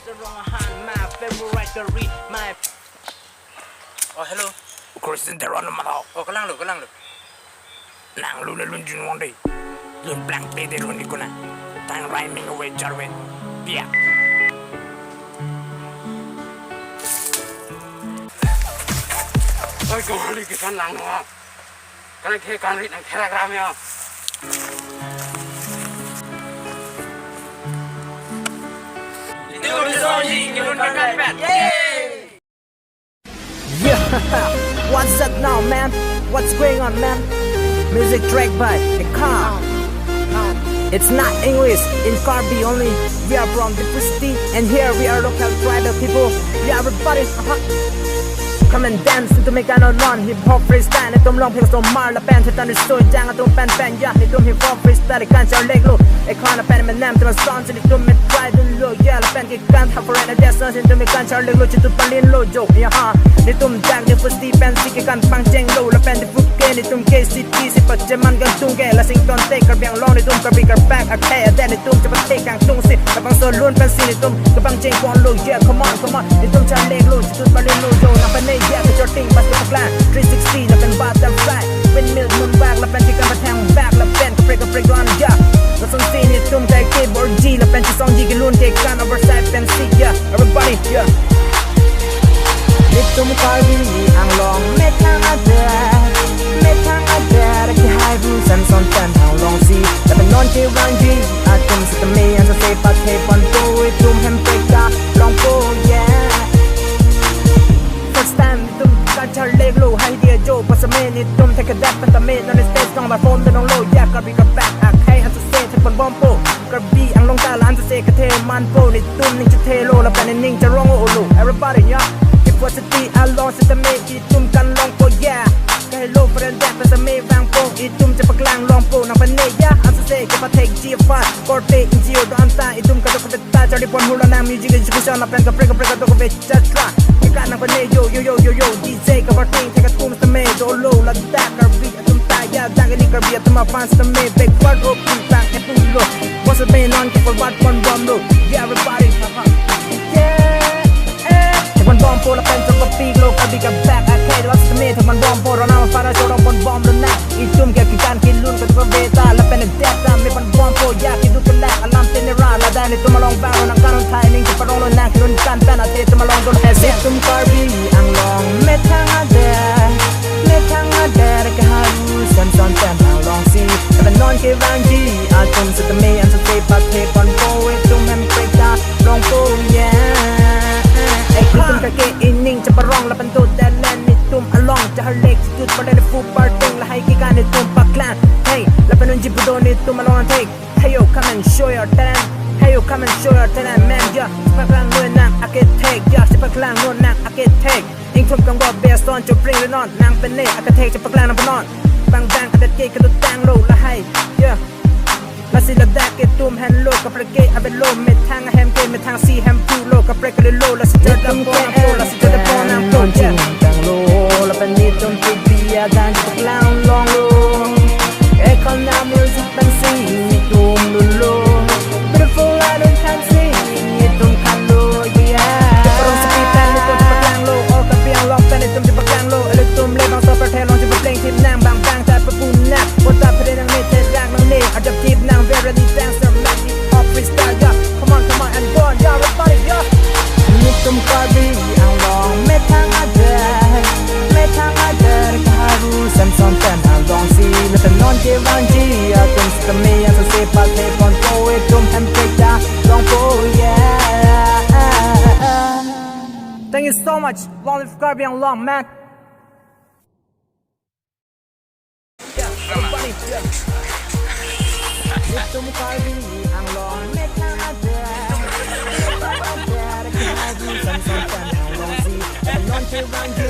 Oh hello Kristen Teron mà đâu oh có lăng được nàng luôn luôn chuyên môn đi luôn blank bê để luôn đi con à tăng rai mình over char về bia ôi cô đi cái con lăng mà cái này cái con đi đang telegram nhau What's up now, man? What's going on, man? Music track by The Car. It's not English, in Carby only. We are from the city, and here we are local tribal people. We are everybody. Come and dance into make an run hip hop freestyle ในตุ้มร้องเพลงสมมาและแบนเธอตอนนี้สวยจังตุ้มแฟนยากในตุ้ม hip hop freestyle ในการเจ้าเล็กลูกไอคอนและแฟนมันแนมแต่มาซ้อนจนในตุ้มไม่ไกลดุนโลย่าและแฟนกี่การทำ for it และเดซน์ในตุ้มในการเจ้าเล็กลูกจะตุ้มปลินโลโจยาฮะในตุ้มจากในฟุตตีแฟนซีกี่การปังเจงโลและแฟนในฟุตเกในตุ้ม KCT สิปัจจุบันกันตุ้งแกและสิงตอนเตะกระเบียงร้องในตุ้มกระบี่กระแบกอาแค่แต่ในตุ้มจะมาเตะกลางตุ้งสิกระบังโซนล้วนแฟนซีในตุ้มกระบังเจงกวนโลย่า come on ในตุ้มเจ้าเล็กลูกจะตุ้มปลินโลโจนับเป็นในแย่จะติ้งบัสกับกลาง360และเป็นบาร์ดับไฟเป็นมิลมุนแบกและเป็นที่การมาแทงแบกและเป็นกับเบรกรันยาและส่งซีนี่ตุ้มใจเก็บบอร์จีและเป็นที่ซองยีกันลุ้นเทกันโอเวอร์ไซด์เป็นซียา everybody ยานี่ตุ้มคอยวิ่งอ่างลองไม่ทางอาเดไม่ทางอาเดแต่แค่ให้ผู้สันสนแต่ทางลองซีและเป็นนอนที่รันจีอาตุ้มสตามีอันจะเซปัดเทปันโต้ตุ้มแฮมเปกาลองโป้ยาfirst time ตุ้มการชาเล็กลูให้เดียโจปัสเมนิตุ้มเทคแดดเป็นตาเมนในสเตจต้องมาโฟมแต่น้องโลแยกกระบี่กระแบกอักให้อันจะเซทเป็นบอมโปกระบี่อังลงตาล้านจะเซกระเทมันโปในตุ้มนิ่งจะเทโลแล้วเป็นนิ่งจะร้องโอลู everybody เนี่ยเก็บวัสดุอัลลองสตาเมอีตุ้มกันลองโปแย่ก็ให้โลเป็นแดดเป็นตาเมวางโปอีตุ้มจะปากลางลองโปนับเป็นเนยอันจะเซก็มาเทคจีฟ้ากอร์เตอินจิโอดอนตาอีตุ้มกระโดดกระตาจะริบวันหูละนางมิวสิกจะกุศลนับเป็นกับเบรกตัวกับเวจัดทราการนับเป็นโยดีเจกับปาร์ตี้เทคตุ้มสเมโดโลละแดกกระบี่ตุ้มตายาดังกันนี่กระบี่ตุ้มมาฟันสเมเบกวาร์ดโรปุ้งตังแค่ตุ้มโลวอสเมนอนกับวัดบอลบอมโล yeah everybody yeah ถ้ามันบอมโปละเป็นจงกับปีกโลกระบี่กับแบกอาเคดวอสเมถ้ามันบอมโปเราหน้ามาฟาราโชว์เราบอลบอมแล้วนะอีตุ้มแกกินการกินลุ้นกับตัวเบต้าและเป็นแดกตามไม่มันบอมโปยากินดูกันแลกอารามเต้นในร้านและได้ในตุ้มมาลองบ้างเรานั่งการไทยนิ่งจะปะร้องเรานั่งลุ้นกันแฟนอาเทจะมาลองโดนแฮซิตุ้มคาร์บีอังลองไม่ทางอาเดไม่ทางอาเดแต่ก็หารู้สันแต่ทางลองซีแต่เป็นนอนแค่รังจีอาตุ้มสตามีอันสเตปัดเทปอนโปเวตุ้มแฮมเปกาลองโปยาไอ้ตุ้มกะเกอินนิ่งจะปะร้องและเป็นตัวแดนแลนนี่ตุ้มอลองจะหาเล็กจุดประเด็นฟูปาร์ติ้งและให้กี่การในตุ้มปักแลนเฮ้ยและเป็นนจิบุโดนี่ตุ้มมาลองเทค Hey yo come and show your talent Hey yo come and show your talent man yeah สิบกลางนวลนางอาเกตเทค yeah สิบกลางนวลนางอาเกตเทคอิงทุ่มกังวลเบียร์ซ้อนจบริงและนอนนางเป็นเน่อาเกตเทคสิบกลางนางนอนบางกระเด็ดเกย์กระโดดแตงโลและให้ yeah และสิละแดกเกตตุ้มแฮนโลกับประเกย์อาเป็นโลเม็ดทางแฮมเกย์เม็ดทางซีแฮมพูโลกับประเกย์โลและสิเจอดับโปนโปและสิเจอดับโปนางโปน yeah จังโลและเป็นนิดจนติดเบียร์ดังสิบกลางลองโลเอคอนนามิวสิกเป็นซีตุ้มลุโล beautiful I don't can see ตุ้มคันโล yeah จะปรุงสปีดแทนในตุ้มจะปากลางโลออกกับเบียงล็อกแต่ในตุ้มจะปากลางโลเอลิตุ้มเล่บางโซประเทศลองจะมาเพลงทีมนางบางแต่ประปูนักวัดตาเพลงนางเนเธอรักนางเน่อาจจะทีมนาง very dancer like hip hop freestyle yeah come on and go on yeah everybody yeah นี่ตุ้มคาร์บีอ่างลองไม่ทางอาเดไม่ทางอาเดก็หารู้สันแต่ทางลองซีและเป็นนอนเกวันจีอาตุ้มสตามีอันจะเซปัดเทปอนโปเอตุ้มแฮมเปกาลองโป yeah thank you so much long live Carby and long man everybody yeah นี่ตุ้มคาร์บีอ่างลองไม่ทางอาเดไม่ทางอาเดก็หารู้สันแต่ทางลองซีและเป็นนอนเกวันจี